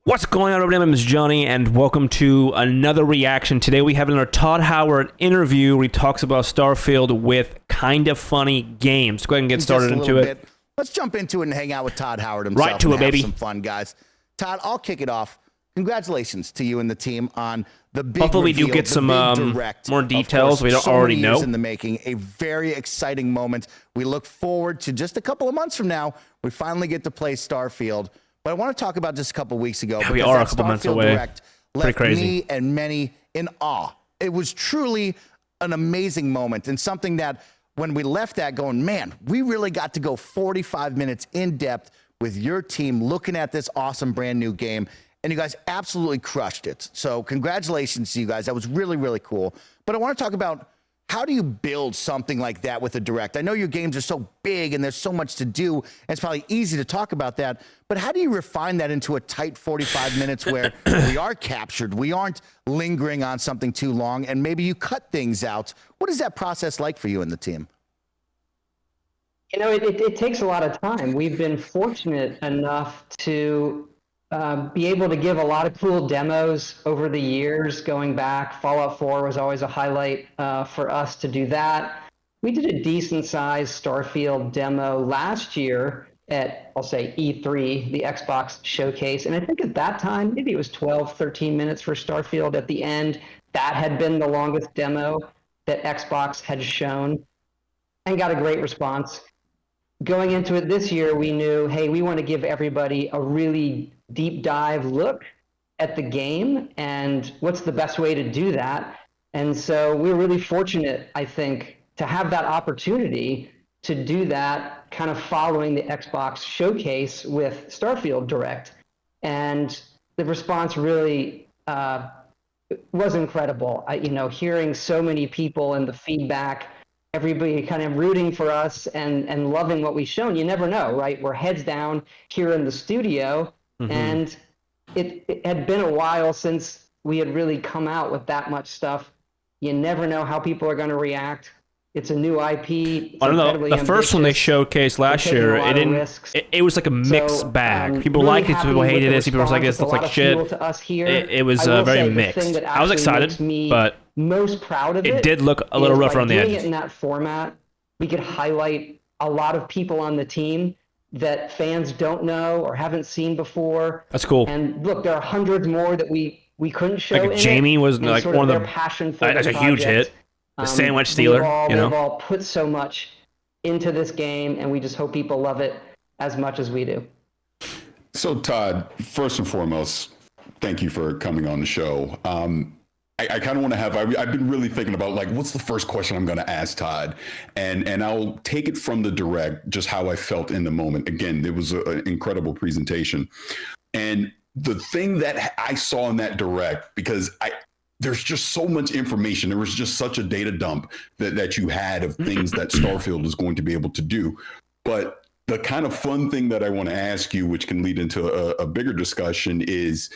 What's going on, everybody? My name is Jonny, and welcome to another reaction. Today we have another Todd Howard interview where he talks about Starfield with kind of funny games. Go ahead and get started into it. Let's jump into it and hang out with Todd Howard himself. Right to it, baby. Have some fun, guys. Todd, I'll kick it off. Congratulations to you and the team on the big Hopefully reveal, we do get some more details we don't already know. In the making, a very exciting moment. We look forward to just a couple of months from now. We finally get to play Starfield. But I want to talk about just a couple weeks ago. Yeah, we are a couple months away. Direct left me and many in awe. It was truly an amazing moment and something that when we left that going, man, we really got to go 45 minutes in depth with your team looking at this awesome brand new game. And you guys absolutely crushed it. So congratulations to you guys. That was really, really cool. But I want to talk about how do you build something like that with a direct? I know your games are so big and there's so much to do, and it's probably easy to talk about that, but how do you refine that into a tight 45 minutes where we are captured, we aren't lingering on something too long, and maybe you cut things out? What is that process like for you and the team? You know, it takes a lot of time. We've been fortunate enough to be able to give a lot of cool demos over the years going back. Fallout 4 was always a highlight for us to do that. We did a decent sized Starfield demo last year at, I'll say, E3, the Xbox showcase. And I think at that time, maybe it was 12, 13 minutes for Starfield at the end. That had been the longest demo that Xbox had shown and got a great response. Going into it this year, we knew, hey, we want to give everybody a really deep dive look at the game and what's the best way to do that. And so we're really fortunate, I think, to have that opportunity to do that kind of following the Xbox showcase with Starfield Direct. And the response really was incredible. Hearing so many people and the feedback, everybody kind of rooting for us and loving what we've shown. You never know, right? We're heads down here in the studio. And it had been a while since we had really come out with that much stuff. You never know how people are going to react. It's a new IP. I don't know. The first one they showcased last year, it was like a mixed bag. People really liked it, people hated it, people were like, this looks like shit. It was very mixed. I was excited, but most proud of it did look a little rough around the edges. Doing it in that format, we could highlight a lot of people on the team that fans don't know or haven't seen before. That's cool. And look, there are hundreds more that we couldn't show. Like Jamie was like one of the passion for that's a huge hit. The sandwich stealer, They've all put so much into this game, and we just hope people love it as much as we do. So Todd, first and foremost, thank you for coming on the show. I kind of want to have, I've been really thinking about like, what's the first question I'm going to ask Todd? And I'll take it from the direct, just how I felt in the moment. Again, it was an incredible presentation. And the thing that I saw in that direct, because there's just so much information. There was just such a data dump that you had of things that Starfield is going to be able to do. But the kind of fun thing that I want to ask you, which can lead into a bigger discussion, is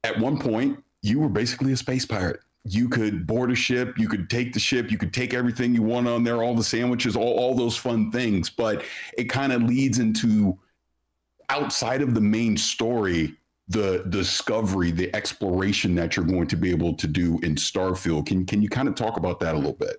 at one point, you were basically a space pirate. You could board a ship, you could take the ship, you could take everything you want on there, all the sandwiches, all those fun things. But it kind of leads into, outside of the main story, the discovery, the exploration that you're going to be able to do in Starfield. Can you kind of talk about that a little bit?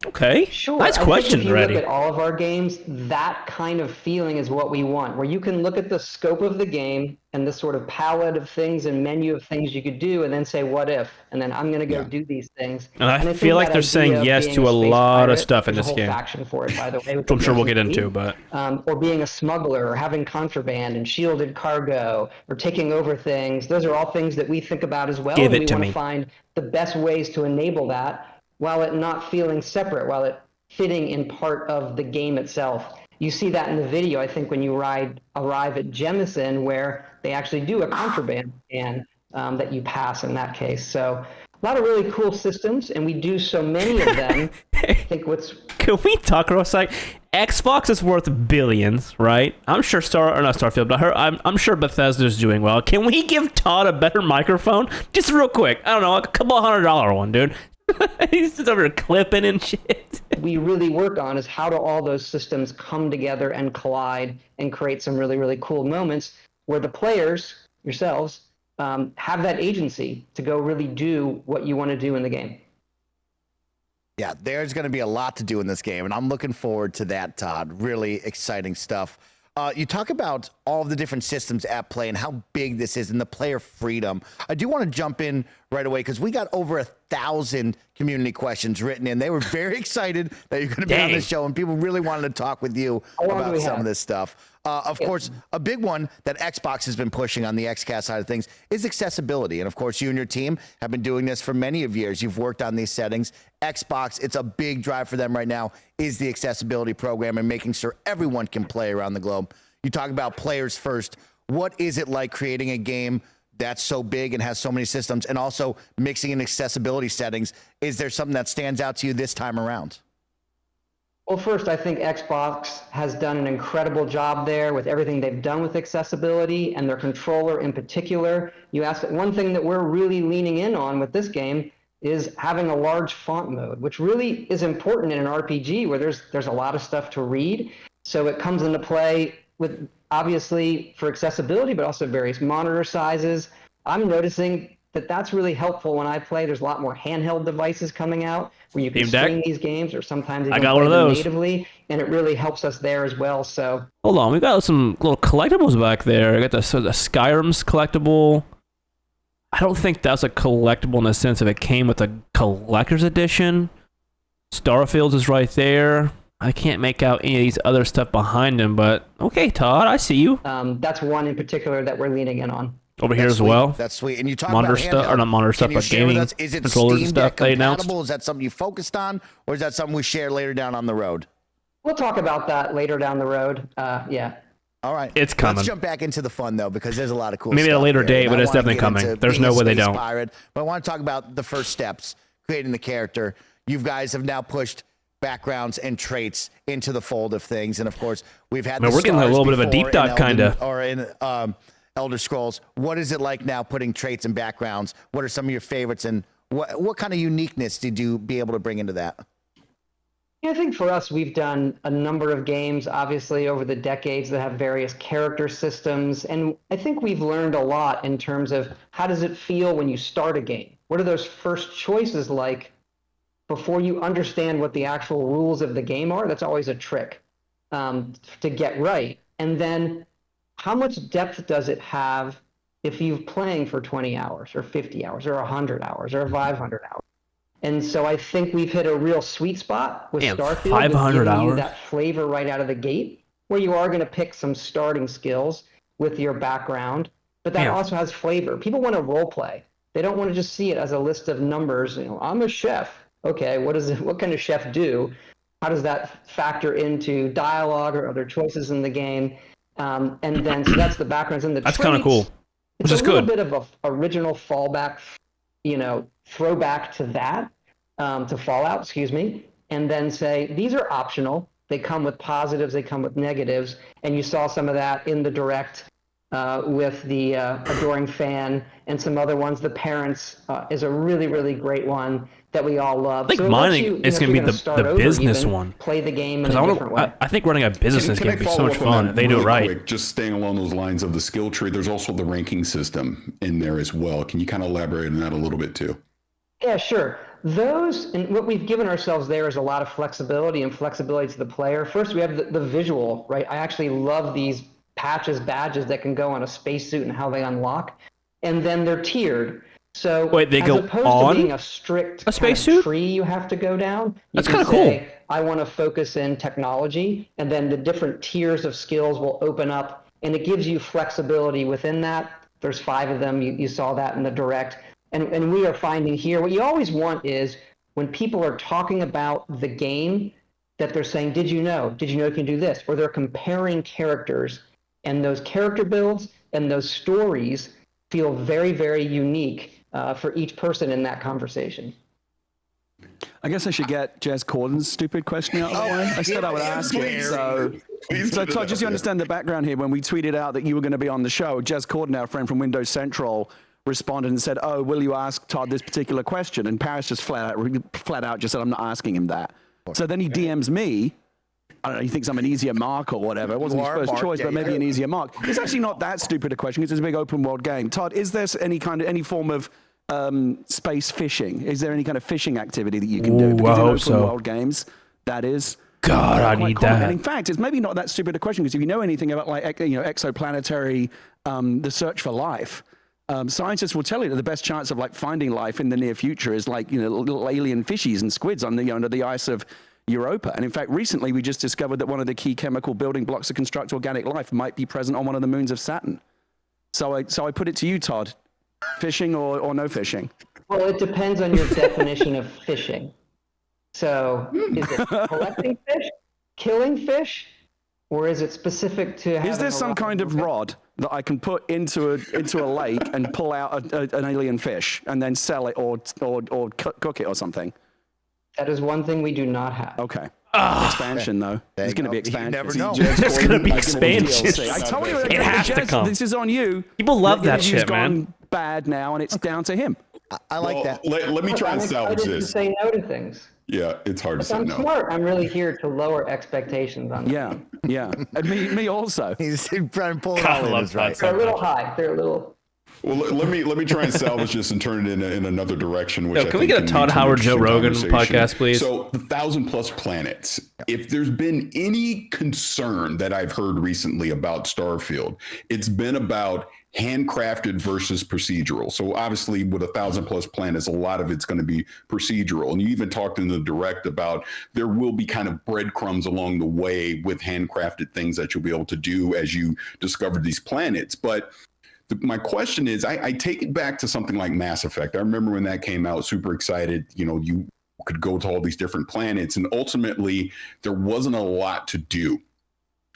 Okay. Sure. Nice question, if you Reddy. look at all of our games, that kind of feeling is what we want, where you can look at the scope of the game and the sort of palette of things and menu of things you could do, and then say, what if? And then I'm going to go do these things. And I feel like they're saying yes to a lot of stuff in this game. Faction for it, by the way, I'm sure we'll get into, but or being a smuggler, or having contraband and shielded cargo, or taking over things. Those are all things that we think about as well. Give and it to we me. want to find the best ways to enable that, while it not feeling separate, while it fitting in part of the game itself. You see that in the video, I think, when you arrive at Jemison, where they actually do a contraband scan that you pass in that case. So a lot of really cool systems, and we do so many of them. I think Can we talk for a sec? Xbox is worth billions, right? I'm sure Starfield, but I'm sure Bethesda's doing well. Can we give Todd a better microphone? Just real quick. I don't know, a couple $100 one, dude. He's just over clipping and shit. We really work on is how do all those systems come together and collide and create some really, really cool moments where the players, yourselves, have that agency to go really do what you want to do in the game. Yeah, there's going to be a lot to do in this game, and I'm looking forward to that, Todd. Really exciting stuff. You talk about all of the different systems at play and how big this is and the player freedom. I do want to jump in right away because we got over 1,000 community questions written in. They were very excited that you're going to be on this show, and people really wanted to talk with you about some of this stuff. Of course, a big one that Xbox has been pushing on the XCast side of things is accessibility. And of course, you and your team have been doing this for many of years. You've worked on these settings. Xbox, it's a big drive for them right now, is the accessibility program and making sure everyone can play around the globe. You talk about players first. What is it like creating a game that's so big and has so many systems, and also mixing in accessibility settings? Is there something that stands out to you this time around? Well, first, I think Xbox has done an incredible job there with everything they've done with accessibility and their controller in particular. You asked, one thing that we're really leaning in on with this game is having a large font mode, which really is important in an RPG where there's a lot of stuff to read. So it comes into play with, obviously, for accessibility, but also various monitor sizes. I'm noticing that that's really helpful when I play. There's a lot more handheld devices coming out where you can stream these games, or sometimes even play them natively, and it really helps us there as well. So hold on, we got some little collectibles back there. I got the Skyrim's collectible. I don't think that's a collectible in the sense of it came with a collector's edition. Starfield is right there. I can't make out any of these other stuff behind him, but okay, Todd, I see you. That's one in particular that we're leaning in on. Over here as well. That's sweet. And you talk monitor about stuff, or not monitor stuff, but gaming is it controllers and Steam stuff Deck they announced. compatible? Is that something you focused on, or is that something we share later down on the road? We'll talk about that later down the road. Yeah. All right. It's coming. Let's jump back into the fun, though, because there's a lot of cool Maybe stuff at a later here. date, but it's definitely coming. There's no way they don't. Pirate, but I want to talk about the first steps, creating the character. You guys have now pushed backgrounds and traits into the fold of things. And, of course, we've had we're getting a little bit of a deep dive, kind of. Or in Elder Scrolls. What is it like now putting traits and backgrounds? What are some of your favorites, and what kind of uniqueness did you be able to bring into that? Yeah, I think for us, we've done a number of games, obviously, over the decades that have various character systems. And I think we've learned a lot in terms of how does it feel when you start a game? What are those first choices like before you understand what the actual rules of the game are? That's always a trick to get right. And then how much depth does it have if you're playing for 20 hours or 50 hours or 100 hours or 500 hours? And so I think we've hit a real sweet spot with Starfield. 500 hours. You that flavor right out of the gate, where you are going to pick some starting skills with your background, but that also has flavor. People want to role play. They don't want to just see it as a list of numbers. You know, I'm a chef. Okay, what can a chef do? How does that factor into dialogue or other choices in the game? And then, so that's the backgrounds and the traits. That's kind of cool, which is good. It's a little bit of a original fallback, throwback to that, to Fallout, excuse me, and then say, these are optional. They come with positives, they come with negatives, and you saw some of that in the direct with the Adoring Fan and some other ones. The Parents is a really, really great one that we all love. I think mine is going to be the business one. Play the game in a different way. I think running a business is going to be so much fun if they do it right. Quick, just staying along those lines of the skill tree, there's also the ranking system in there as well. Can you kind of elaborate on that a little bit too? Yeah, sure. Those, and what we've given ourselves there is a lot of flexibility to the player. First, we have the visual, right? I actually love these badges that can go on a spacesuit and how they unlock. And then they're tiered. So wait, they as go opposed on to being a strict a spacesuit tree you have to go down, that's kind of cool. I want to focus in technology, and then the different tiers of skills will open up, and it gives you flexibility within that. There's 5 of them. You saw that in the direct. And we are finding here, what you always want is when people are talking about the game, that they're saying, did you know you can do this? Or they're comparing characters, and those character builds and those stories feel very, very unique for each person in that conversation. I guess I should get Jez Corden's stupid question out of the way. I said I would ask it. So Todd, just so you understand the background here, when we tweeted out that you were going to be on the show, Jez Corden, our friend from Windows Central, responded and said, oh, will you ask Todd this particular question? And Paris just flat out just said, I'm not asking him that. So then he DMs me I don't know, he thinks I'm an easier mark or whatever. It wasn't his first choice, but maybe an easier mark. It's actually not that stupid a question because it's a big open world game. Todd, is there any form of space fishing? Is there any kind of fishing activity that you can do? Because in open world games, that is. God, I need common. that. And in fact, it's maybe not that stupid a question because if you know anything about exoplanetary, the search for life, scientists will tell you that the best chance of finding life in the near future is little alien fishies and squids on under the ice of Europa. And in fact, recently we just discovered that one of the key chemical building blocks to construct organic life might be present on one of the moons of Saturn. So I put it to you, Todd, fishing or no fishing? Well, it depends on your definition of fishing. So is it collecting fish, killing fish, or is it specific to having Is there some kind of rod that I can put into a lake and pull out an alien fish and then sell it or cook it or something? That is one thing we do not have. Okay. Expansion though. There's going to be expansion. You never know. There's going to be expansion. I told you It has to come. This is on you. People love that He's shit, gone man. bad now, and it's down to him. I like that. Let me try and salvage I'm excited to this. say no to things. Yeah, it's hard to say I'm no. smart. I'm really here to lower expectations on them. Yeah. And me also. He's trying to pull it God, all I in. love Is right. that. They're a little high. They're a little. Well, let me try and salvage this and turn it in another direction. Which Can we get a Todd Howard, Joe Rogan podcast, please? So the 1,000+ planets. If there's been any concern that I've heard recently about Starfield, it's been about handcrafted versus procedural. So obviously with 1,000+ planets, a lot of it's going to be procedural. And you even talked in the direct about there will be kind of breadcrumbs along the way with handcrafted things that you'll be able to do as you discover these planets. But my question is, I take it back to something like Mass Effect. I remember when that came out, super excited. You could go to all these different planets, and ultimately there wasn't a lot to do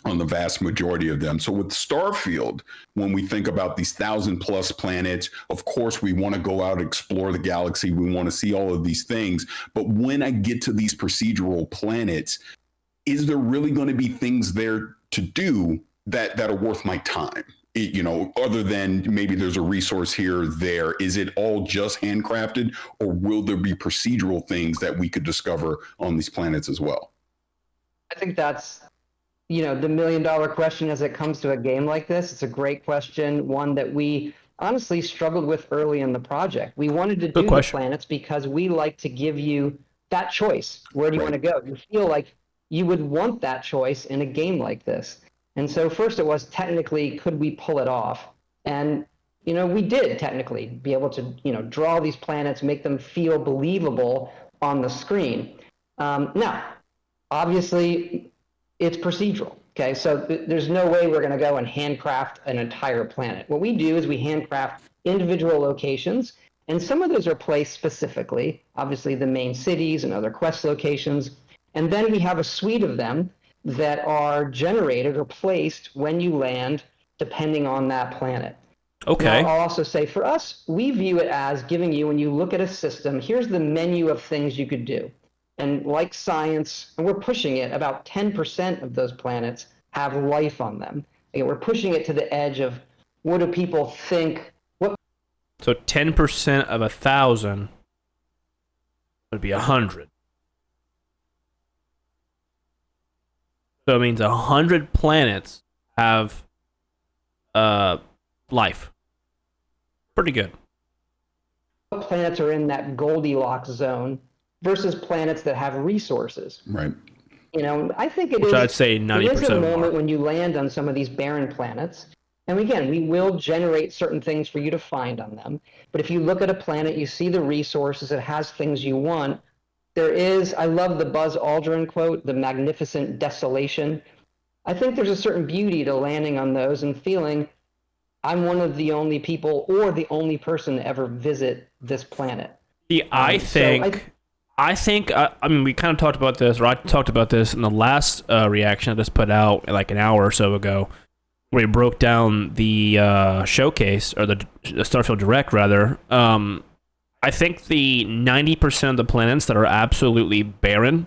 on the vast majority of them. So with Starfield, when we think about these 1,000+ planets, of course, we want to go out and explore the galaxy. We want to see all of these things. But when I get to these procedural planets, is there really going to be things there to do that are worth my time? Other than maybe there's a resource here or there, is it all just handcrafted, or will there be procedural things that we could discover on these planets as well? I think that's, the $1 million question as it comes to a game like this. It's a great question, one that we honestly struggled with early in the project. We wanted to do the planets because we like to give you that choice. Where do you want to go? You feel like you would want that choice in a game like this. And so first it was technically, could we pull it off? And, we did technically be able to, draw these planets, make them feel believable on the screen. Now, obviously, it's procedural. Okay, so there's no way we're going to go and handcraft an entire planet. What we do is we handcraft individual locations, and some of those are placed specifically, obviously the main cities and other quest locations. And then we have a suite of them that are generated or placed when you land, depending on that planet. Okay. Now, I'll also say for us, we view it as giving you, when you look at a system, here's the menu of things you could do. And like science, and we're pushing it, about 10% of those planets have life on them. And we're pushing it to the edge of what do people think? So 10% of 1,000 would be 100. So it means 100 planets have life. Pretty good. What planets are in that Goldilocks zone versus planets that have resources? Right. I think Which I'd say 90% it is a moment more. when you land on some of these barren planets. And again, we will generate certain things for you to find on them. But if you look at a planet, you see the resources, it has things you want. There is, I love the Buzz Aldrin quote, the magnificent desolation. I think there's a certain beauty to landing on those and feeling I'm one of the only people or the only person to ever visit this planet. Yeah, I think, we kind of talked about this, or I talked about this in the last reaction I just put out like an hour or so ago, where we broke down the showcase, or the Starfield Direct, rather. I think the 90% of the planets that are absolutely barren,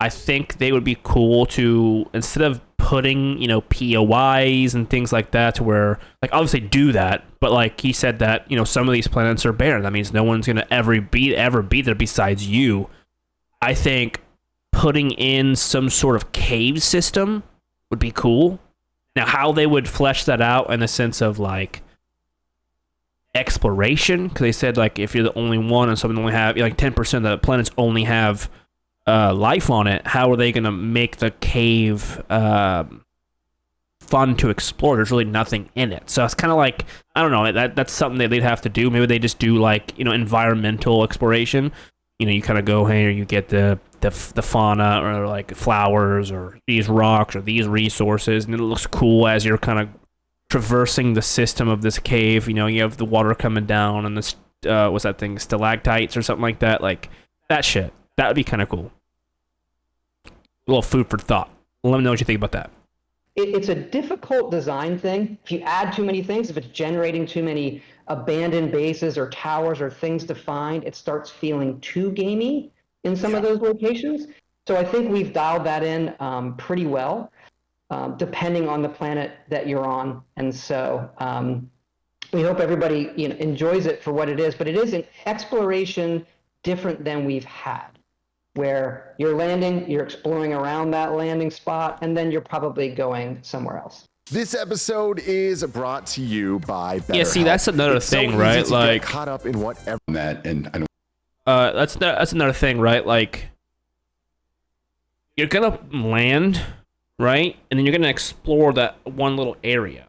I think they would be cool to, instead of putting, POIs and things like that, to where, obviously do that, but like he said that, some of these planets are barren. That means no one's going to ever be there besides you. I think putting in some sort of cave system would be cool. Now, how they would flesh that out in a sense of like exploration, because they said like if you're the only one and something only have like 10% of the planets only have life on it, how are they going to make the cave fun to explore? There's really nothing in it, so it's kind of like, I don't know, that's something that they'd have to do. Maybe they just do like, you know, environmental exploration. You know, you kind of go here, you get the fauna or like flowers or these rocks or these resources, and it looks cool as you're kind of traversing the system of this cave. You know, you have the water coming down and this what's that thing, stalactites or something like that. Like that shit, that would be kind of cool. A little food for thought. Let me know what you think about that. It's a difficult design thing. If you add too many things, if it's generating too many abandoned bases or towers or things to find, it starts feeling too gamey in some of those locations. So I think we've dialed that in pretty well, depending on the planet that you're on. And so we hope everybody, you know, enjoys it for what it is. But it is an exploration different than we've had, where you're landing, you're exploring around that landing spot, and then you're probably going somewhere else. This episode is brought to you by BetterHelp. Yeah, see, that's another It's thing, so right? easy to Like, get caught up in whatever. That, and I don't. that's another thing, right? Like, you're gonna land, right, and then you're gonna explore that one little area,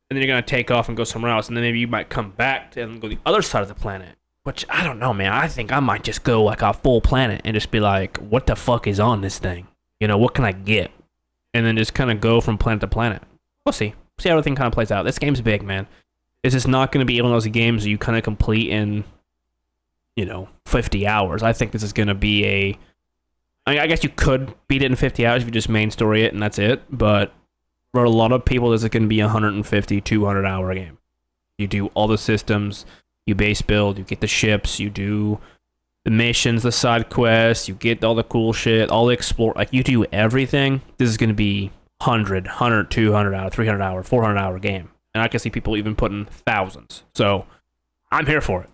and then you're gonna take off and go somewhere else, and then maybe you might come back and go to the other side of the planet. Which, I don't know, man. I think I might just go like a full planet and just be like, what the fuck is on this thing? You know, what can I get? And then just kind of go from planet to planet. We'll see. See how everything kind of plays out. This game's big, man. This is not going to be one of those games that you kind of complete in, you know, 50 hours. I think this is going to be I mean, I guess you could beat it in 50 hours if you just main story it and that's it. But for a lot of people, this is going to be a 150, 200 hour game. You do all the systems. You base build, you get the ships, you do the missions, the side quests, you get all the cool shit, all the explore, like you do everything. This is going to be 100, 200 hour, 300 hour, 400 hour game. And I can see people even putting thousands. So I'm here for it.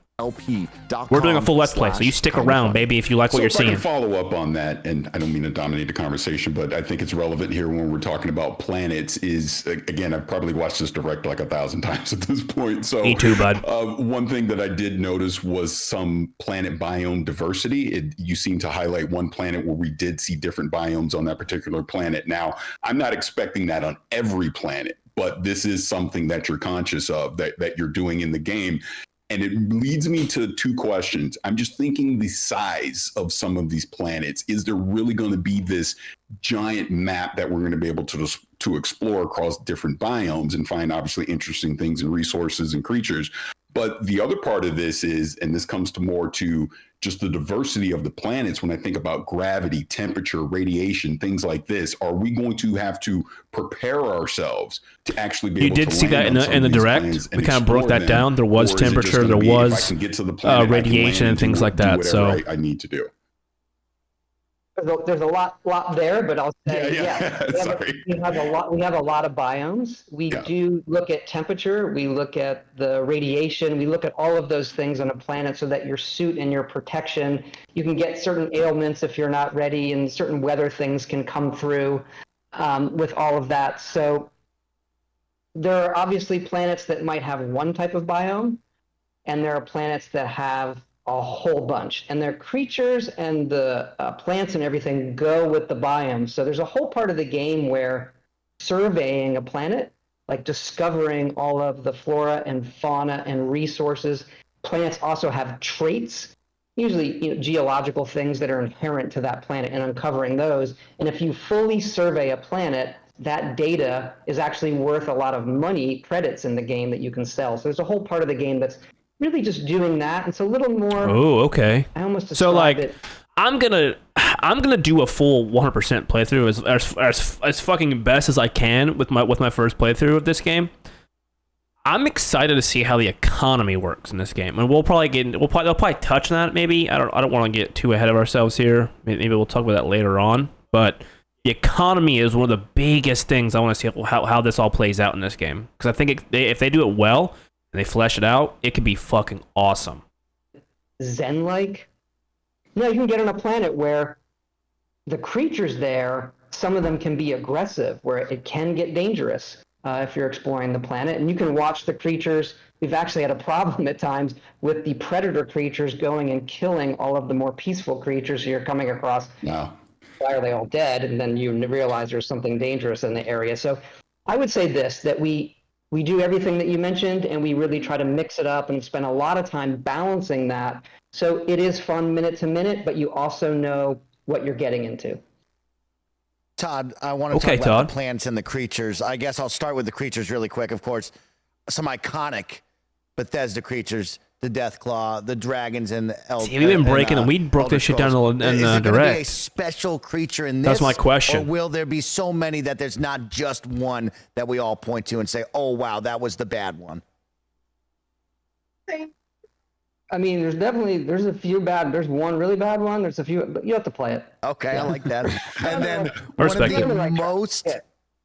We're doing a full Let's Play, so you stick around, baby, if you like what you're seeing. I can follow up on that, and I don't mean to dominate the conversation, but I think it's relevant here when we're talking about planets. Is again, I've probably watched this direct like 1,000 times at this point. So me too, bud. One thing that I did notice was some planet biome diversity. You seem to highlight one planet where we did see different biomes on that particular planet. Now, I'm not expecting that on every planet, but this is something that you're conscious of, that you're doing in the game. And it leads me to two questions. I'm just thinking the size of some of these planets. Is there really going to be this giant map that we're going to be able to explore across different biomes and find obviously interesting things and resources and creatures? But the other part of this is, and this comes to more to just the diversity of the planets. When I think about gravity, temperature, radiation, things like this, are we going to have to prepare ourselves to actually be able to land on some of these You did see that in the direct. We kind of broke that down. There was temperature, there was radiation and things like that. So I need to do. There's a lot there, but I'll say, we have a lot of biomes. We do look at temperature, we look at the radiation, we look at all of those things on a planet so that your suit and your protection, you can get certain ailments if you're not ready, and certain weather things can come through with all of that. So there are obviously planets that might have one type of biome, and there are planets that have a whole bunch, and their creatures and the plants and everything go with the biome. So there's a whole part of the game where surveying a planet, like discovering all of the flora and fauna and resources. Plants also have traits, usually geological things that are inherent to that planet, and uncovering those. And if you fully survey a planet, that data is actually worth a lot of money, credits in the game that you can sell. So there's a whole part of the game that's really just doing that. It's a little more. Oh, okay. I almost so like, it. I'm gonna do a full 100% playthrough as fucking best as I can with my first playthrough of this game. I'm excited to see how the economy works in this game, and they'll probably touch on that. Maybe I don't want to get too ahead of ourselves here. Maybe we'll talk about that later on. But the economy is one of the biggest things I want to see how this all plays out in this game, because I think if they do it well and they flesh it out, it could be fucking awesome. Zen-like? No, you can get on a planet where the creatures there, some of them can be aggressive, where it can get dangerous if you're exploring the planet. And you can watch the creatures. We've actually had a problem at times with the predator creatures going and killing all of the more peaceful creatures you're coming across. No. Why are they all dead? And then you realize there's something dangerous in the area. So I would say this, that we do everything that you mentioned, and we really try to mix it up and spend a lot of time balancing that. So it is fun minute to minute, but you also know what you're getting into. Todd, I want to talk about the plants and the creatures. I guess I'll start with the creatures really quick. Of course, some iconic Bethesda creatures, the Deathclaw, the dragons, and the We've been breaking them. We broke this shit down in Is Direct. there going to be a special creature in this? That's my question. Or will there be so many that there's not just one that we all point to and say, oh, wow, that was the bad one? I mean, there's a few bad, there's one really bad one, there's a few, but you have to play it. Okay, I like that. And then one of Respect the it. most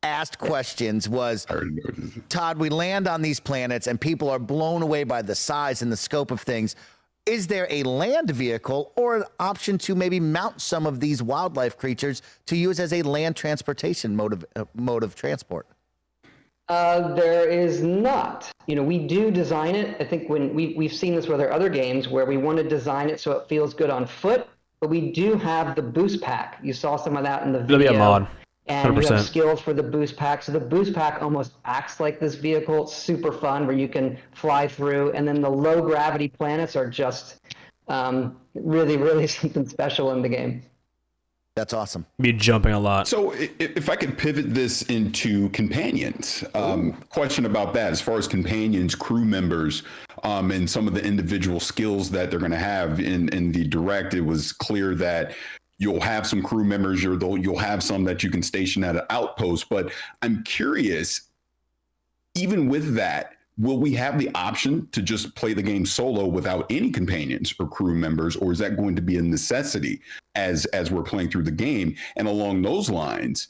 asked questions was, Todd, we land on these planets and people are blown away by the size and the scope of things. Is there a land vehicle or an option to maybe mount some of these wildlife creatures to use as a land transportation mode of transport? There is not. You know, we do design it. I think when we've seen this with our other games where we want to design it so it feels good on foot, but we do have the boost pack. You saw some of that in the video. It'll be a mod. And 100%. you have skills for the boost pack. So the boost pack almost acts like this vehicle. It's super fun where you can fly through. And then the low gravity planets are just really, really something special in the game. That's awesome. Be jumping a lot. So if I could pivot this into companions, question about that as far as companions, crew members, and some of the individual skills that they're going to have in the Direct, it was clear that you'll have some crew members, you'll have some that you can station at an outpost. But I'm curious, even with that, will we have the option to just play the game solo without any companions or crew members, or is that going to be a necessity as we're playing through the game? And along those lines,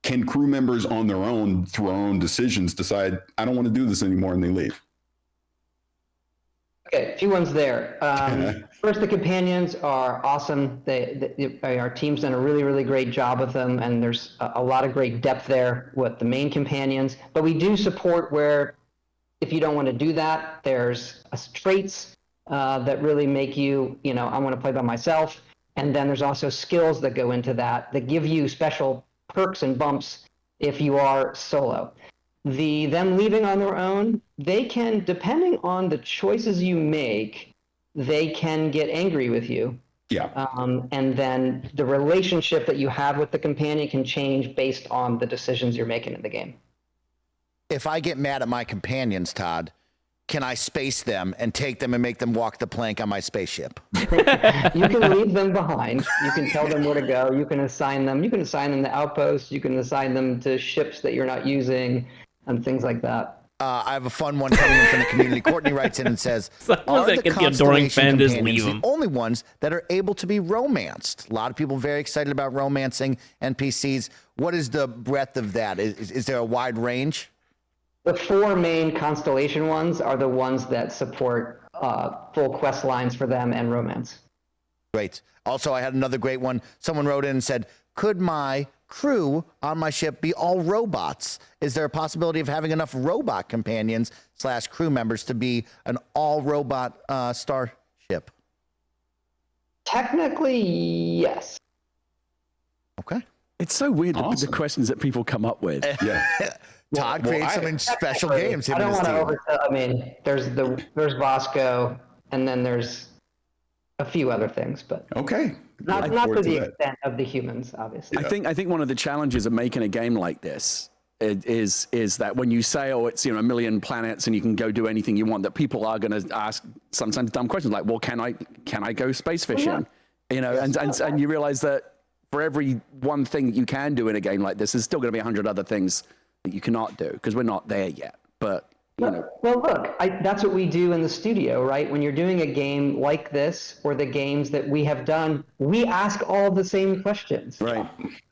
can crew members on their own, through their own decisions, decide, I don't want to do this anymore, and they leave? Okay, a few ones there. First, the companions are awesome. Our team's done a really, really great job with them, and there's a lot of great depth there with the main companions. But we do support where, if you don't want to do that, there's traits that really make you, I want to play by myself. And then there's also skills that go into that give you special perks and bumps if you are solo. Them leaving on their own, they can, depending on the choices you make, they can get angry with you. Yeah. And then the relationship that you have with the companion can change based on the decisions you're making in the game. If I get mad at my companions, Todd, can I space them and take them and make them walk the plank on my spaceship? You can leave them behind. You can tell them where to go. You can assign them to outposts. You can assign them to ships that you're not using and things like that. I have a fun one coming in from the community. Courtney writes in and says, Are the adoring fan just leave them? The only ones that are able to be romanced? A lot of people very excited about romancing NPCs. What is the breadth of that? Is there a wide range? The 4 main constellation ones are the ones that support full quest lines for them and romance. Great. Also, I had another great one. Someone wrote in and said, could my crew on my ship be all robots? Is there a possibility of having enough robot companions / crew members to be an all robot starship? Technically, yes. Okay. It's so weird the questions that people come up with. Yeah. Todd creates some special games. I don't want to oversell. I mean, there's Bosco, and then there's a few other things, but Okay. not to the extent of the humans, obviously. I think one of the challenges of making a game like this is that when you say, oh, it's a million planets and you can go do anything you want, that people are going to ask sometimes dumb questions like, well, can I go space fishing? And you realize that for every one thing that you can do in a game like this, there's still going to be 100 other things that you cannot do because we're not there yet. But Well, look, that's what we do in the studio, right? When you're doing a game like this or the games that we have done, we ask all the same questions. right.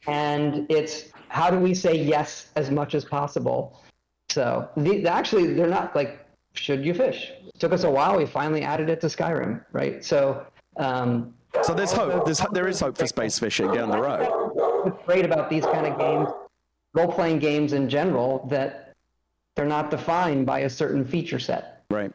And it's how do we say yes as much as possible? So actually, they're not like, should you fish? It took us a while. We finally added it to Skyrim, right? So So there's hope. There is hope for space fishing down the road. What's great about these kind of games, role-playing games in general, that they're not defined by a certain feature set. Right.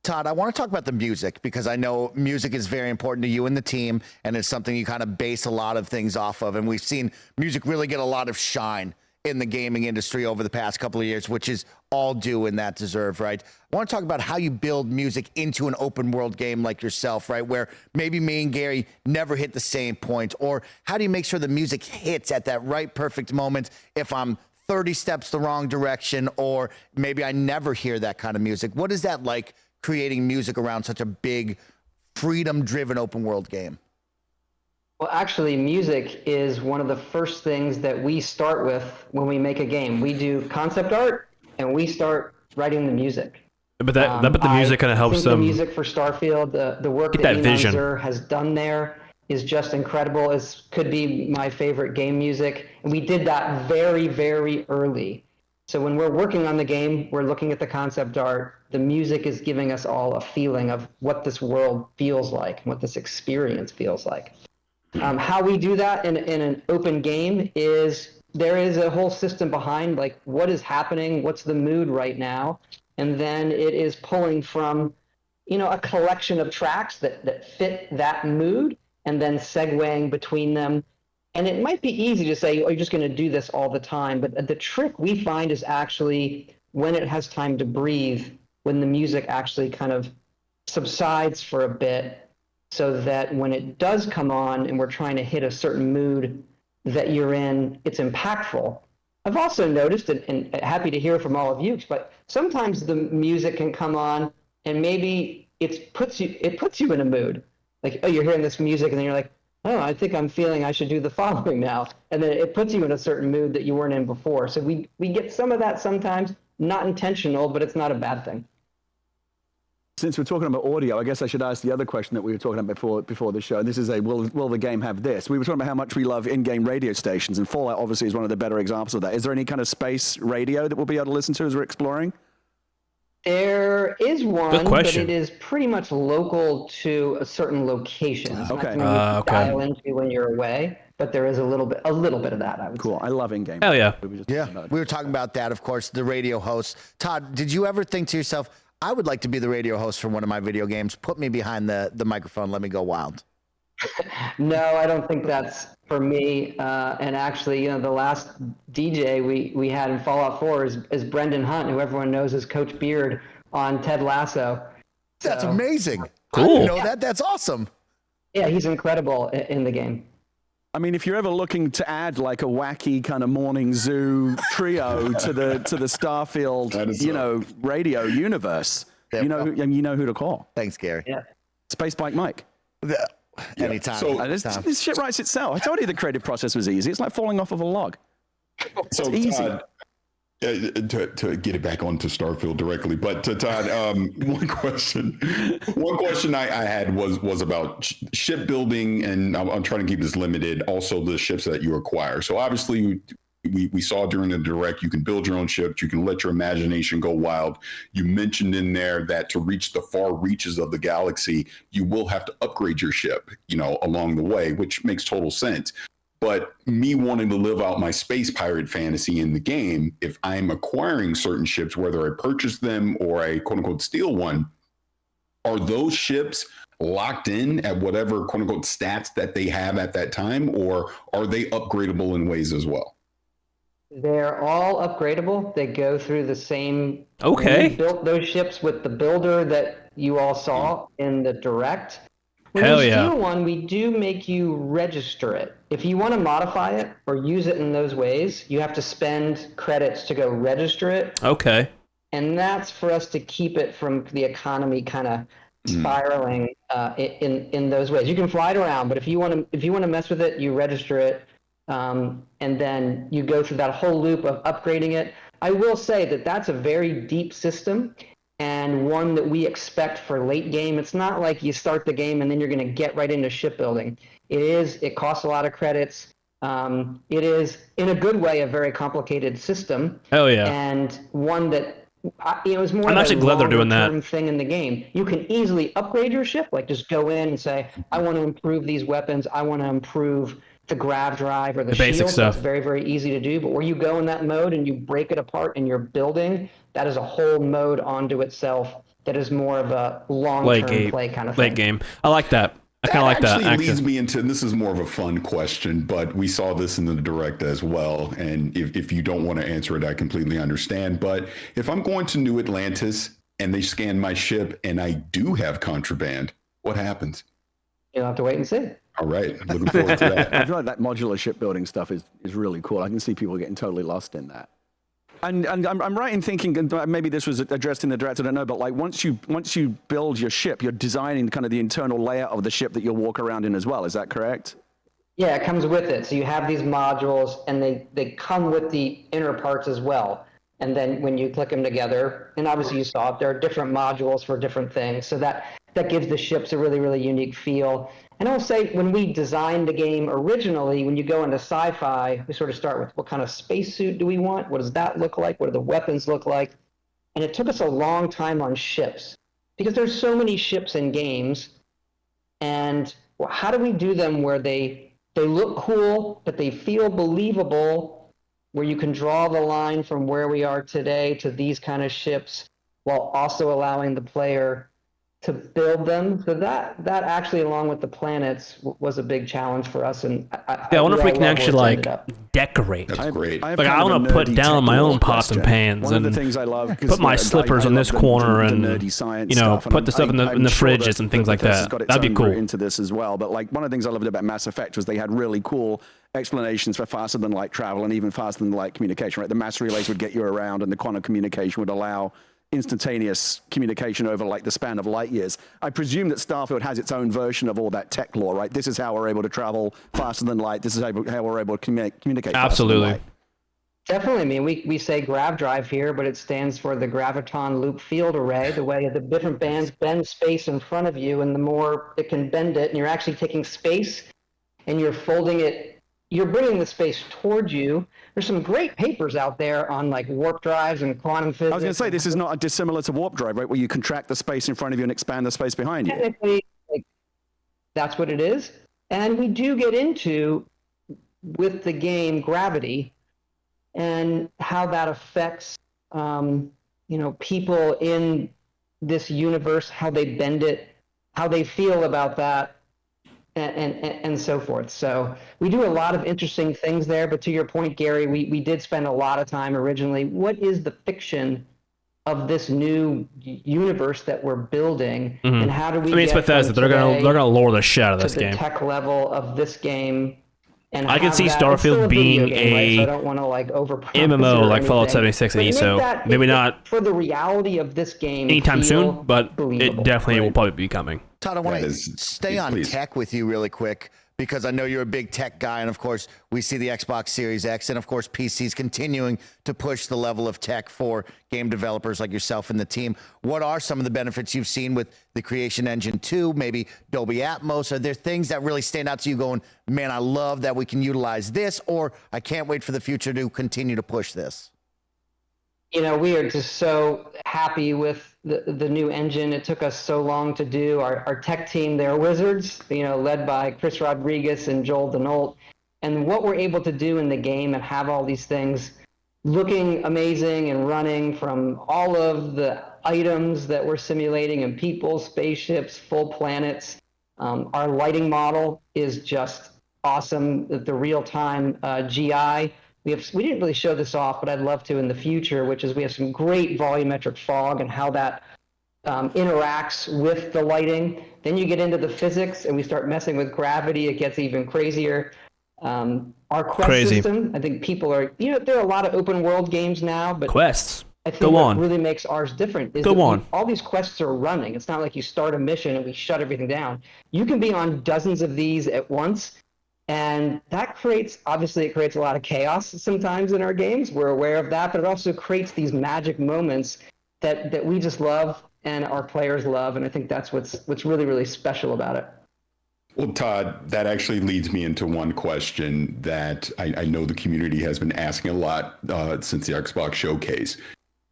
Todd, I want to talk about the music because I know music is very important to you and the team, and it's something you kind of base a lot of things off of. And we've seen music really get a lot of shine in the gaming industry over the past couple of years, which is all due and that deserved, right? I want to talk about how you build music into an open world game like yourself, right? Where maybe me and Gary never hit the same point, or how do you make sure the music hits at that right perfect moment if I'm 30 steps the wrong direction, or maybe I never hear that kind of music? What is that like, creating music around such a big, freedom-driven open world game? Well, actually, music is one of the first things that we start with when we make a game. We do concept art, and we start writing the music. But the music kind of helps them. The music for Starfield, the work get that that vision. Zur has done there is just incredible. It could be my favorite game music. And we did that very, very early. So when we're working on the game, we're looking at the concept art. The music is giving us all a feeling of what this world feels like, what this experience feels like. How we do that in an open game is there is a whole system behind, like, what is happening, what's the mood right now, and then it is pulling from, a collection of tracks that fit that mood, and then segueing between them. And it might be easy to say, oh, you're just going to do this all the time, but the trick we find is actually when it has time to breathe, when the music actually kind of subsides for a bit, so that when it does come on and we're trying to hit a certain mood that you're in, it's impactful. I've also noticed, and happy to hear from all of you, but sometimes the music can come on and maybe it puts you in a mood. Like, oh, you're hearing this music and then you're like, oh, I think I'm feeling I should do the following now. And then it puts you in a certain mood that you weren't in before. So we get some of that sometimes, not intentional, but it's not a bad thing. Since we're talking about audio, I guess I should ask the other question that we were talking about before the show. And this is will the game have this? We were talking about how much we love in-game radio stations, and Fallout obviously is one of the better examples of that. Is there any kind of space radio that we'll be able to listen to as we're exploring? There is one, Good but question. it is pretty much local to a certain location. It's Okay. not something you can dial into when you're away, but there is a little bit of that, I would Cool. say. I love in-game. Hell yeah. We were talking about that, of course, the radio host. Todd, did you ever think to yourself, I would like to be the radio host for one of my video games. Put me behind the microphone. Let me go wild. No, I don't think that's for me. And actually, the last DJ we had in Fallout 4 is Brendan Hunt, who everyone knows as Coach Beard on Ted Lasso. That's So, amazing. Cool. I didn't know that. That's awesome. Yeah, he's incredible in the game. I mean, if you're ever looking to add like a wacky kind of morning zoo trio to the Starfield, radio universe, Yeah, you know who to call. Thanks, Gary. Yeah. Space Bike Mike. Anytime. So- This shit writes itself. I told you the creative process was easy. It's like falling off of a log. So easy. Todd, to get it back onto Starfield directly, but to Todd, one question I had was about shipbuilding, and I'm trying to keep this limited. Also, the ships that you acquire. So obviously, we saw during the direct, you can build your own ships. You can let your imagination go wild. You mentioned in there that to reach the far reaches of the galaxy, you will have to upgrade your ship, along the way, which makes total sense. But me wanting to live out my space pirate fantasy in the game, if I'm acquiring certain ships, whether I purchase them or I quote unquote steal one, are those ships locked in at whatever quote unquote stats that they have at that time, or are they upgradable in ways as well? They're all upgradable. They go through the same. Okay. We built those ships with the builder that you all saw in the direct. When Hell you yeah. steal one, we do make you register it. If you want to modify it or use it in those ways, you have to spend credits to go register it. Okay. And that's for us to keep it from the economy kind of spiraling in those ways. You can fly it around, but if you want to mess with it, you register it, and then you go through that whole loop of upgrading it. I will say that that's a very deep system, and one that we expect for late game. It's not like you start the game and then you're going to get right into shipbuilding. It costs a lot of credits. It is, in a good way, a very complicated system. Hell yeah. And one that it was more I'm of actually a glad they're doing that. longer-term thing in the game. You can easily upgrade your ship, like just go in and say, I want to improve these weapons. I want to improve the grav drive or the basic shield. stuff. That's very, very easy to do. But where you go in that mode and you break it apart and you're building, that is a whole mode onto itself that is more of a long-term play kind of thing. Late game. I like that. I kind of like that. Actually leads me into, and this is more of a fun question, but we saw this in the direct as well. And if you don't want to answer it, I completely understand. But if I'm going to New Atlantis and they scan my ship and I do have contraband, what happens? You'll have to wait and see. All right. Looking forward to that. I feel like that modular shipbuilding stuff is really cool. I can see people getting totally lost in that. And I'm right in thinking, and maybe this was addressed in the direct, I don't know, but like once you build your ship, you're designing kind of the internal layout of the ship that you'll walk around in as well. Is that correct? Yeah, it comes with it. So you have these modules, and they come with the inner parts as well. And then when you click them together, and obviously you saw it, there are different modules for different things. So that gives the ships a really, really unique feel. And I'll say when we designed the game originally, when you go into sci-fi, we sort of start with what kind of spacesuit do we want? What does that look like? What do the weapons look like? And it took us a long time on ships because there's so many ships in games. And how do we do them where they look cool, but they feel believable, where you can draw the line from where we are today to these kind of ships while also allowing the player to build them. So that actually, along with the planets, was a big challenge for us. And I wonder if we can actually like decorate. That's great. Like I want to put down my own pots and pans. One of the things I love, put my slippers in this corner and nerdy science put the stuff in the fridges and things like that. That'd be cool. Into this as well, but like one of the things I loved about Mass Effect was they had really cool explanations for faster than light travel and even faster than light communication. Right, the mass relays would get you around, and the quantum communication would allow instantaneous communication over like the span of light years. I presume that Starfield has its own version of all that tech lore, right? This is how we're able to travel faster than light. This is how we're able to communicate. Absolutely. Definitely. I mean, we say grav drive here, but it stands for the graviton loop field array, the way the different bands bend space in front of you, and the more it can bend it, and you're actually taking space and you're folding it, you're bringing the space towards you. There's some great papers out there on like warp drives and quantum physics. I was going to say, this is not dissimilar to warp drive, right? Where you contract the space in front of you and expand the space behind you. Technically, that's what it is. And we do get into, with the game, gravity and how that affects, people in this universe, how they bend it, how they feel about that, and so forth. So we do a lot of interesting things there. But to your point, Gary, we did spend a lot of time originally. What is the fiction of this new universe that we're building, and how do we? I mean, it's Bethesda. They're gonna lure the shit out of this game. The tech level of this game. And I can see Starfield being so I don't want to like MMO like Fallout 76 and ESO. Maybe not for the reality of this game anytime soon, but it definitely will probably be coming. Todd, I want to stay on tech with you really quick because I know you're a big tech guy. And of course, we see the Xbox Series X and of course, PCs continuing to push the level of tech for game developers like yourself and the team. What are some of the benefits you've seen with the Creation Engine 2, maybe Dolby Atmos? Are there things that really stand out to you going, man, I love that we can utilize this, or I can't wait for the future to continue to push this? We are just so happy with the new engine. It took us so long to do. Our tech team, they're wizards, led by Chris Rodriguez and Joel Denault. And what we're able to do in the game and have all these things looking amazing and running, from all of the items that we're simulating and people, spaceships, full planets. Our lighting model is just awesome. The real-time GI. We didn't really show this off, but I'd love to in the future, which is we have some great volumetric fog and how that interacts with the lighting. Then you get into the physics and we start messing with gravity. It gets even crazier. Our quest system, I think people are, there are a lot of open world games now, but quests. I think what really makes ours different is all these quests are running. It's not like you start a mission and we shut everything down. You can be on dozens of these at once. And that creates a lot of chaos sometimes in our games. We're aware of that, but it also creates these magic moments that we just love and our players love. And I think that's what's really, really special about it. Well, Todd, that actually leads me into one question that I know the community has been asking a lot since the Xbox showcase.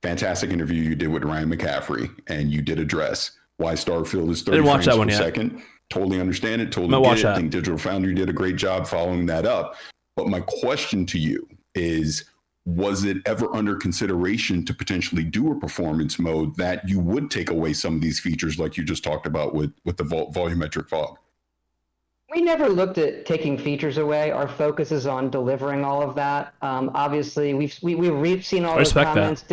fantastic interview you did with Ryan McCaffrey, and you did address why Starfield is 30 Didn't watch frames that one per yet. second. Totally understand it. Totally Might get watch it. that. I think Digital Foundry did a great job following that up. But my question to you is, was it ever under consideration to potentially do a performance mode that you would take away some of these features like you just talked about with the volumetric fog? We never looked at taking features away. Our focus is on delivering all of that. Obviously, we've seen all those Respect that. comments.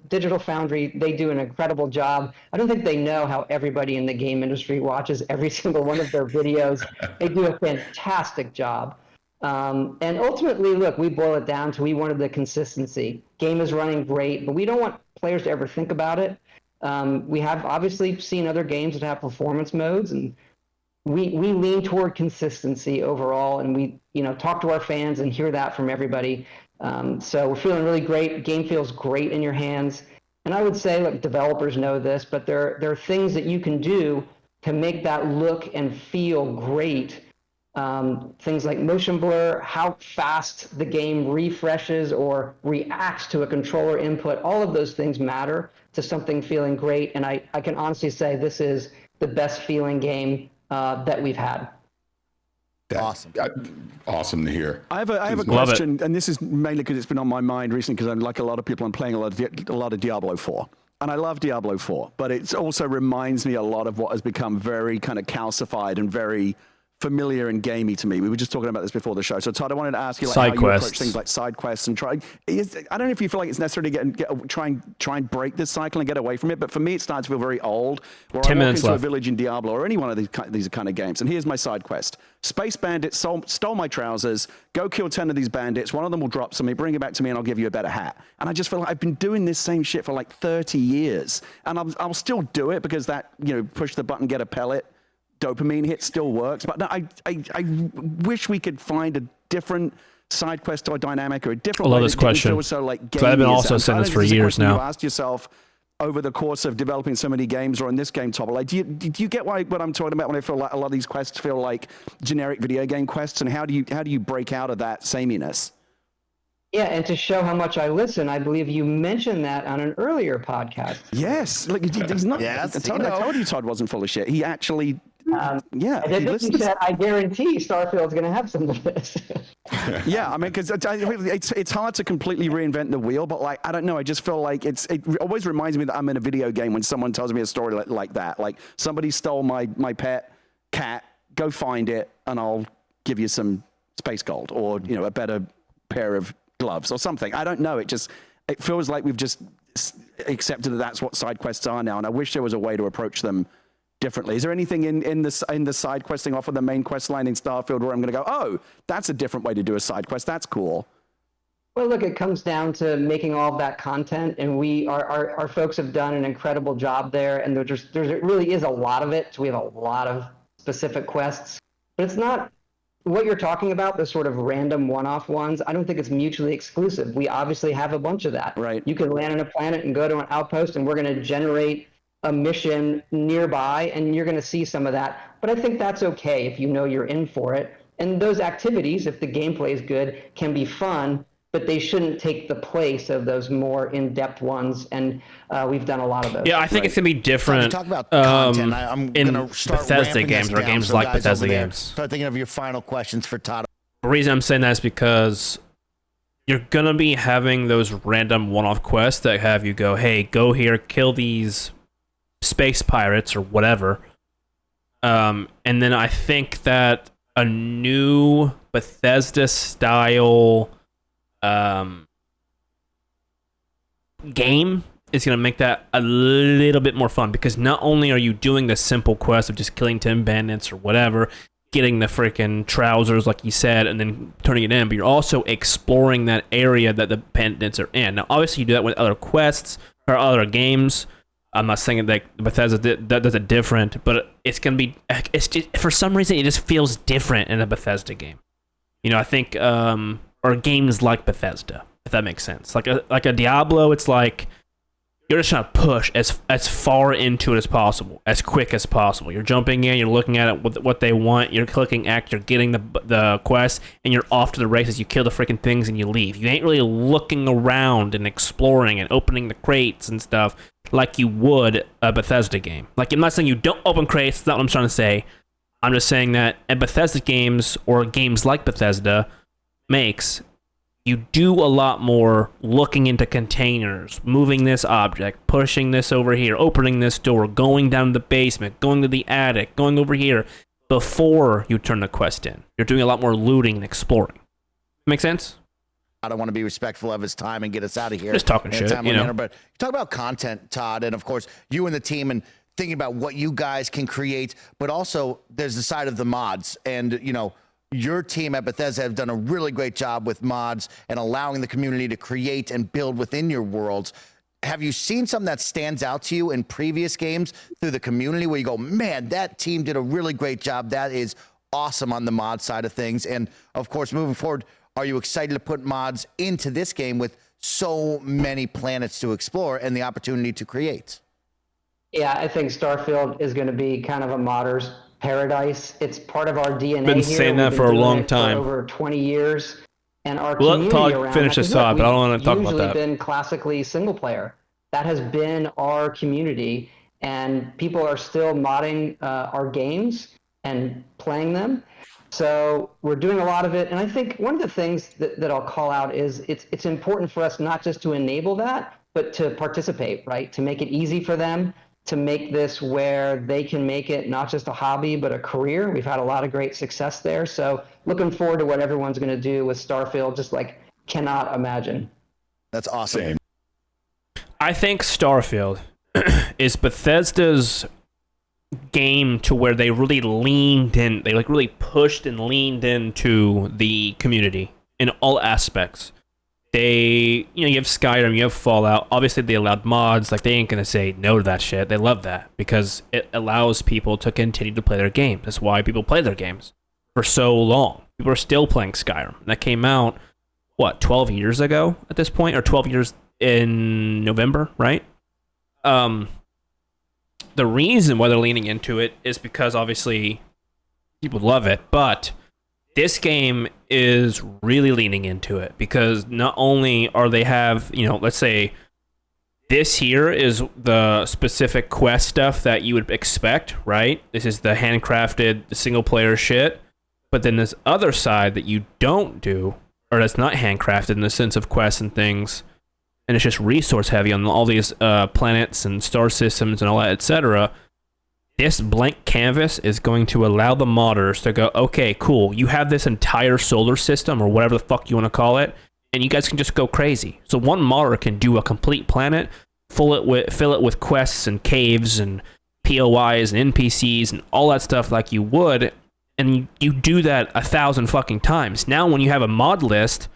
Digital Foundry, they do an incredible job. I don't think they know how everybody in the game industry watches every single one of their videos. They do a fantastic job. And ultimately, look, we boil it down to we wanted the consistency. Game is running great, but we don't want players to ever think about it. We have obviously seen other games that have performance modes, and we lean toward consistency overall, and we talk to our fans and hear that from everybody. So we're feeling really great. Game feels great in your hands. And I would say, look, developers know this, but there are things that you can do to make that look and feel great. Things like motion blur, how fast the game refreshes or reacts to a controller input, all of those things matter to something feeling great. And I can honestly say this is the best feeling game that we've had. Awesome. Awesome to hear. I have a Love question, and this is mainly because it's been on my mind recently, because I'm like a lot of people, I'm playing a lot of Diablo 4. And I love Diablo 4, but it also reminds me a lot of what has become very kind of calcified and very familiar and gamey to me. We were just talking about this before the show. So Todd, I wanted to ask you like, how you approach things like side quests and I don't know if you feel like it's necessary to try and break this cycle and get away from it, but for me it starts to feel very old. Where 10 I walk minutes into left. a village in Diablo or any one of these kind of games, and here's my side quest. Space bandit stole my trousers, go kill 10 of these bandits, one of them will drop something, bring it back to me and I'll give you a better hat. And I just feel like I've been doing this same shit for like 30 years. And I'll still do it because that, push the button, get a pellet, dopamine hit still works, but no, I wish we could find a different side quest or dynamic or a different way this that question. feel so like So I've been gamey. also saying this for years now. You asked yourself over the course of developing so many games or in this game, Todd, like, do you get what I'm talking about when I feel like a lot of these quests feel like generic video game quests, and how do you break out of that sameness? Yeah, and to show how much I listen, I believe you mentioned that on an earlier podcast. Yes, like he's not. Yes, I told you Todd wasn't full of shit. He actually. Yeah, I think you said, I guarantee Starfield's going to have some of this. Yeah, I mean, because it's hard to completely reinvent the wheel, but like, I don't know, I just feel like it always reminds me that I'm in a video game when someone tells me a story like that. Like, somebody stole my pet cat, go find it, and I'll give you some space gold, or, a better pair of gloves or something. I don't know, it feels like we've just accepted that that's what side quests are now, and I wish there was a way to approach them differently. Is there anything in the side questing off of the main quest line in Starfield where I'm going to go, oh, that's a different way to do a side quest, that's cool? Well, look, it comes down to making all of that content, and our folks have done an incredible job there, and there really is a lot of it, so we have a lot of specific quests, but it's not what you're talking about, the sort of random one-off ones. I don't think it's mutually exclusive. We obviously have a bunch of that. Right. You can land on a planet and go to an outpost, and we're going to generate a mission nearby, and you're going to see some of that. But I think that's okay if you know you're in for it. And those activities, if the gameplay is good, can be fun, but they shouldn't take the place of those more in-depth ones. And we've done a lot of those. Yeah, I think it's going to be different Talk about content. I'm in going to start Bethesda ramping games this or down, games so like guys Bethesda over there, games. Start thinking of your final questions for Todd. The reason I'm saying that is because you're going to be having those random one-off quests that have you go, hey, go here, kill these space pirates or whatever. And then I think that a new Bethesda-style game is going to make that a little bit more fun, because not only are you doing the simple quest of just killing 10 bandits or whatever, getting the freaking trousers like you said, and then turning it in, but you're also exploring that area that the bandits are in. Now, obviously, you do that with other quests or other games. I'm not saying that Bethesda does it different, but it's going to be, it's just, for some reason, it just feels different in a Bethesda game. I think, or games like Bethesda, if that makes sense. Like a Diablo, it's like, you're just trying to push as far into it as possible, as quick as possible. You're jumping in, you're looking at it, what they want, you're clicking act, you're getting the quest, and you're off to the races. You kill the freaking things and you leave. You ain't really looking around and exploring and opening the crates and stuff like you would a Bethesda game. Like, I'm not saying you don't open crates, that's not what I'm trying to say. I'm just saying that at Bethesda games, or games like Bethesda makes, you do a lot more looking into containers, moving this object, pushing this over here, opening this door, going down to the basement, going to the attic, going over here, before you turn the quest in. You're doing a lot more looting and exploring. Make sense? I don't want to be respectful of his time and get us out of here. Just talking in a shit, timely you know. manner, but you talk about content, Todd, and of course, you and the team, and thinking about what you guys can create, but also there's the side of the mods. And, you know, your team at Bethesda have done a really great job with mods and allowing the community to create and build within your worlds. Have you seen something that stands out to you in previous games through the community where you go, man, that team did a really great job? That is awesome on the mod side of things. And of course, moving forward, are you excited to put mods into this game with so many planets to explore and the opportunity to create? Yeah, I think Starfield is going to be kind of a modder's paradise. It's part of our DNA. Been here. saying We've that been for a doing long it time. for over 20 years, and our We'll let community Todd around finish that- this thought, but I don't want to talk about Usually that. been classically single player. That has been our community, and people are still modding our games and playing them. So we're doing a lot of it, and I think one of the things that I'll call out is it's important for us not just to enable that, but to participate, right? To make it easy for them, to make this where they can make it not just a hobby, but a career. We've had a lot of great success there. So looking forward to what everyone's going to do with Starfield, just like cannot imagine. That's awesome. Same. I think Starfield is Bethesda's game to where they really leaned in, they like really pushed and leaned into the community in all aspects. They, you know, you have Skyrim, you have Fallout. Obviously, they allowed mods. Like, they ain't gonna say no to that shit. They love that because it allows people to continue to play their games. That's why people play their games for so long. People are still playing Skyrim. That came out, what, 12 years ago at this point? Or 12 years in November, right? The reason why they're leaning into it is because, obviously, people love it, but this game is really leaning into it because not only are they have, you know, let's say this here is the specific quest stuff that you would expect, right? This is the handcrafted, the single player shit. But then this other side that you don't do, or that's not handcrafted in the sense of quests and things, and it's just resource heavy on all these planets and star systems and all that, etc. This blank canvas is going to allow the modders to go, okay, cool, you have this entire solar system or whatever the fuck you want to call it, and you guys can just go crazy. So one modder can do a complete planet, fill it with quests and caves and POIs and NPCs and all that stuff like you would, and you do that 1,000 fucking times. Now when you have a mod list,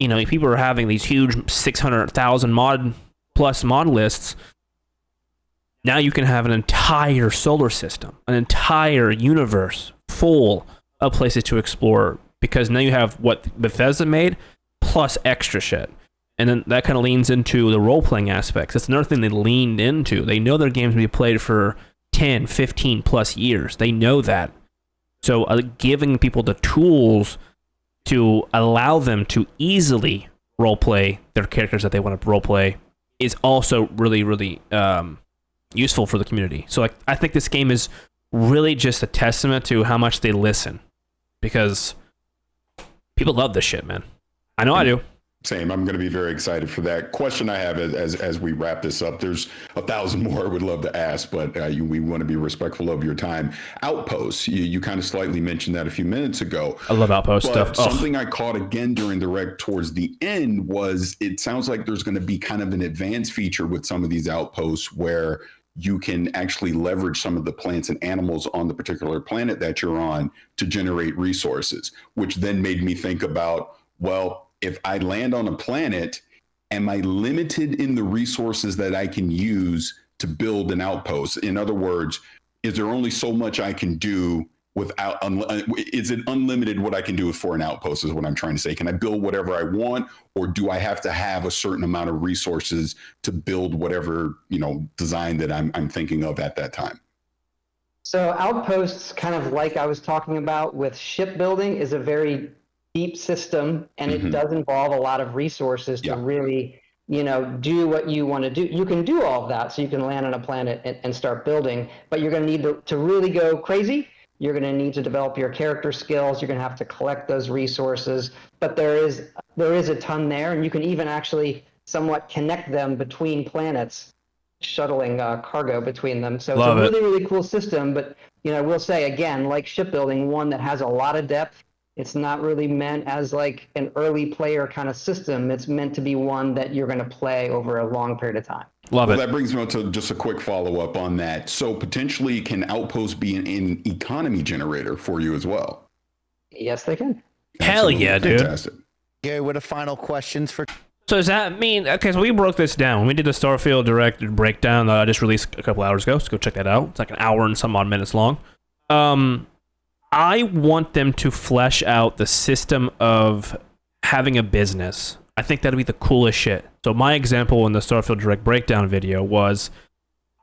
you know, people are having these huge 600,000 plus mod lists. Now you can have an entire solar system, an entire universe full of places to explore, because now you have what Bethesda made plus extra shit. And then that kind of leans into the role-playing aspects. That's another thing they leaned into. They know their games will be played for 10, 15 plus years. They know that. So giving people the tools to allow them to easily role-play their characters that they want to role-play is also really, really useful for the community. So like, I think this game is really just a testament to how much they listen, because people love this shit, man. I know I do. Same. I'm going to be very excited for that. Question I have as we wrap this up, there's 1,000 more I would love to ask, but we want to be respectful of your time. Outposts, you kind of slightly mentioned that a few minutes ago. I love Outpost stuff. Something I caught again during the rec towards the end was, it sounds like there's going to be kind of an advanced feature with some of these outposts where you can actually leverage some of the plants and animals on the particular planet that you're on to generate resources, which then made me think about, well, if I land on a planet, am I limited in the resources that I can use to build an outpost? In other words, is there only so much I can do without, is it unlimited what I can do for an outpost is what I'm trying to say. Can I build whatever I want, or do I have to have a certain amount of resources to build whatever, design that I'm thinking of at that time? So Outposts, kind of like I was talking about with shipbuilding, is a very deep system, and it does involve a lot of resources to really, do what you want to do. You can do all of that, so you can land on a planet and start building, but you're going to need to really go crazy. You're going to need to develop your character skills. You're going to have to collect those resources, but there is a ton there, and you can even actually somewhat connect them between planets, shuttling cargo between them. So Love it's a it. really, really cool system, but I will say again, like shipbuilding, one that has a lot of depth. It's not really meant as like an early player kind of system. It's meant to be one that you're going to play over a long period of time. Love it. That brings me on to just a quick follow-up on that. So potentially can Outposts be an economy generator for you as well? Yes, they can. Hell Absolutely. yeah, dude. Fantastic. Gary, what are final questions for? So does that mean, okay, so we broke this down. When we did the Starfield Direct breakdown that I just released a couple hours ago, so go check that out. It's like an hour and some odd minutes long. I want them to flesh out the system of having a business. I think that'd be the coolest shit. So my example in the Starfield Direct breakdown video was,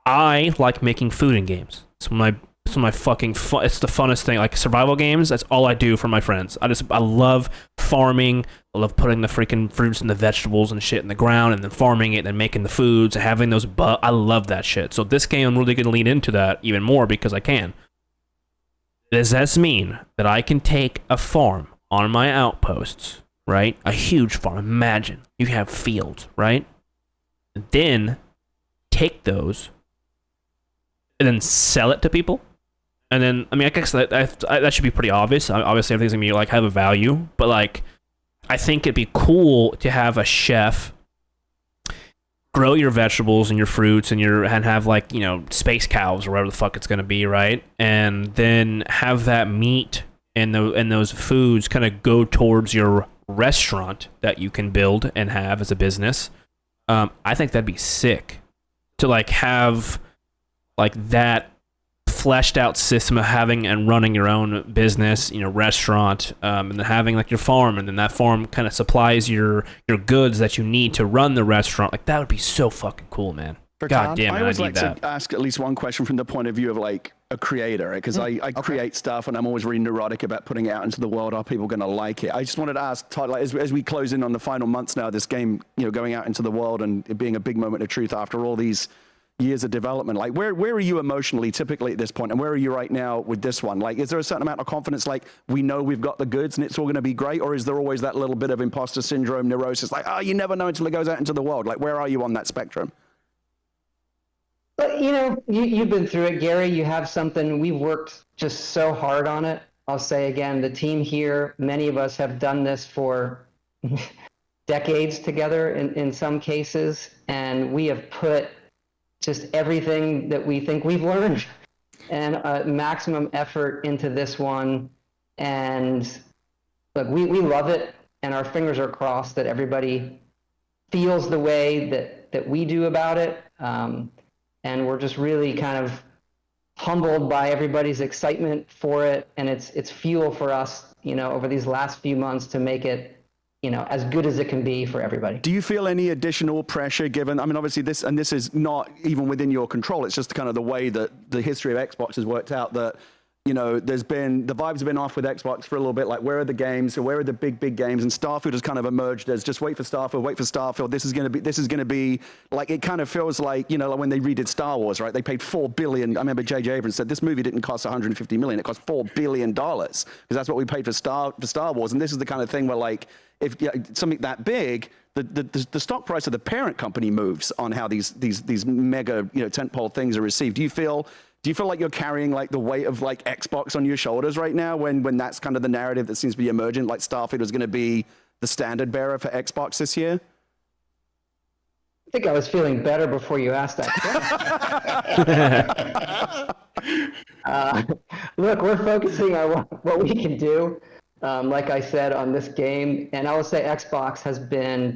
I like making food in games. It's my fucking fun. It's the funnest thing. Like survival games, that's all I do for my friends. I love farming. I love putting the freaking fruits and the vegetables and shit in the ground and then farming it and then making the foods and having those. I love that shit. So this game, I'm really going to lean into that even more because I can. Does this mean that I can take a farm on my outposts, right? A huge farm. Imagine you have fields, right? And then take those and then sell it to people. And then, I mean, I guess that should be pretty obvious. Obviously, everything's going to be, like, have a value. But, like, I think it'd be cool to have a chef grow your vegetables and your fruits and have, like, space cows or whatever the fuck it's going to be, right? And then have that meat and those foods kind of go towards your restaurant that you can build and have as a business. I think that'd be sick to, like, have, like, that fleshed out system of having and running your own business, restaurant, and then having like your farm, and then that farm kind of supplies your goods that you need to run the restaurant. Like that would be so fucking cool, man. God damn it, I always need like that. to ask at least one question from the point of view of like a creator, because I create stuff and I'm always really neurotic about putting it out into the world. Are people going to like it? I just wanted to ask Todd, like, as we close in on the final months now, this game, going out into the world and it being a big moment of truth after all these years of development, like where are you emotionally typically at this point, and where are you right now with this one? Like, is there a certain amount of confidence, like we know we've got the goods and it's all going to be great, or is there always that little bit of imposter syndrome, neurosis, like, oh, you never know until it goes out into the world? Like, where are you on that spectrum? But you've been through it, Gary. You have something. We've worked just so hard on it. I'll say again, the team here, many of us have done this for decades together in some cases, and we have put just everything that we think we've learned and maximum effort into this one. And look, we love it, and our fingers are crossed that everybody feels the way that we do about it. And we're just really kind of humbled by everybody's excitement for it, and it's fuel for us, over these last few months to make it, as good as it can be for everybody. Do you feel any additional pressure given, I mean, obviously this is not even within your control, it's just kind of the way that the history of Xbox has worked out, that, there's been, the vibes have been off with Xbox for a little bit, like where are the games, or where are the big games, and Starfield has kind of emerged as just wait for Starfield, this is going to be, like, it kind of feels like, like when they redid Star Wars, right? They paid $4 billion, I remember J.J. Abrams said, this movie didn't cost $150 million, it cost $4 billion, because that's what we paid for Star Wars, and this is the kind of thing where, like, if something that big, the stock price of the parent company moves on how these mega tentpole things are received. Do you feel like you're carrying like the weight of like Xbox on your shoulders right now when that's kind of the narrative that seems to be emergent, like Starfield was going to be the standard bearer for Xbox this year? I think I was feeling better before you asked that question. Look, we're focusing on what we can do. Like I said, on this game, and I would say Xbox has been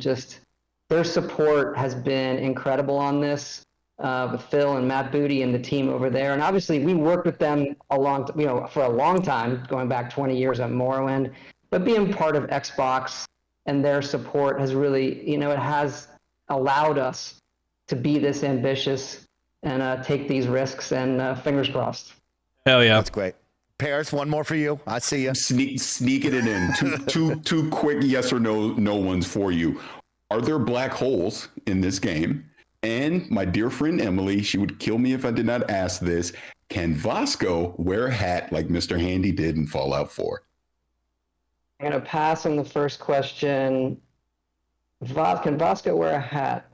their support has been incredible on this. with Phil and Matt Booty and the team over there. And obviously, we worked with them for a long time, going back 20 years at Morrowind. But being part of Xbox and their support has really, it has allowed us to be this ambitious and take these risks. And fingers crossed. Hell yeah. That's great. Paris, one more for you. I see you. Sneaking it in. Two quick yes or no ones for you. Are there black holes in this game? And my dear friend Emily, she would kill me if I did not ask this. Can Vasco wear a hat like Mr. Handy did in Fallout 4? I'm going to pass on the first question. Can Vasco wear a hat?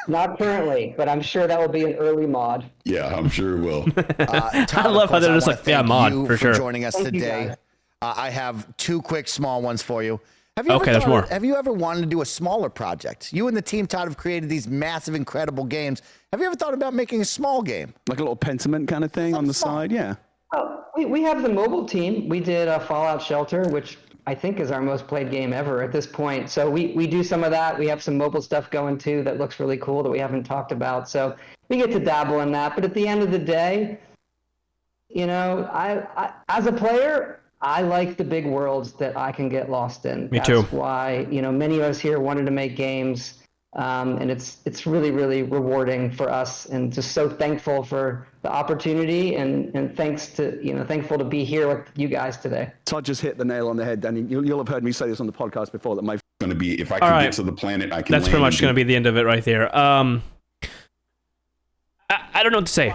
Not currently, but I'm sure that will be an early mod. Yeah, I'm sure it will. Todd, I love how they're just like, yeah, mod, for sure. Joining us Thank you, today. guys. I have two quick small ones for you. Have Okay, there's more. Have you ever wanted to do a smaller project? You and the team, Todd, have created these massive, incredible games. Have you ever thought about making a small game? Like a little Pentiment kind of thing on the side? Yeah. Oh, we have the mobile team. We did Fallout Shelter, which I think is our most played game ever at this point. So we do some of that. We have some mobile stuff going too that looks really cool that we haven't talked about. So we get to dabble in that. But at the end of the day, I as a player, I like the big worlds that I can get lost in. Me too. That's why, many of us here wanted to make games. And it's really, really rewarding for us, and just so thankful for the opportunity, and thankful to be here with you guys today. Todd just hit the nail on the head, Danny. You'll have heard me say this on the podcast before that my Going to be if I can get to the planet, I can. That's pretty much going to be the end of it right there. I don't know what to say.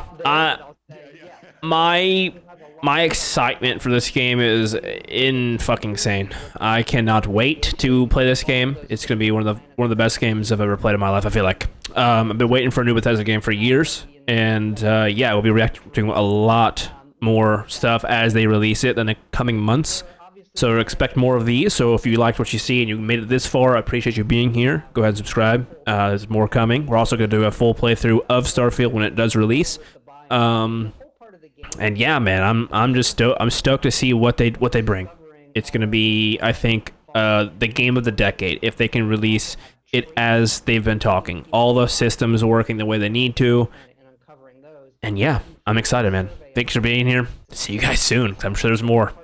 My excitement for this game is fucking insane. I cannot wait to play this game. It's gonna be one of the best games I've ever played in my life. I feel like I've been waiting for a new Bethesda game for years, and we'll be reacting to a lot more stuff as they release it in the coming months. So expect more of these. So if you liked what you see and you made it this far, I appreciate you being here. Go ahead and subscribe. There's more coming. We're also gonna do a full playthrough of Starfield when it does release. And yeah, man, I'm just stoked to see what they bring. It's gonna be, I think, the game of the decade if they can release it as they've been talking. All the systems working the way they need to. And yeah, I'm excited, man. Thanks for being here. See you guys soon, 'cause I'm sure there's more.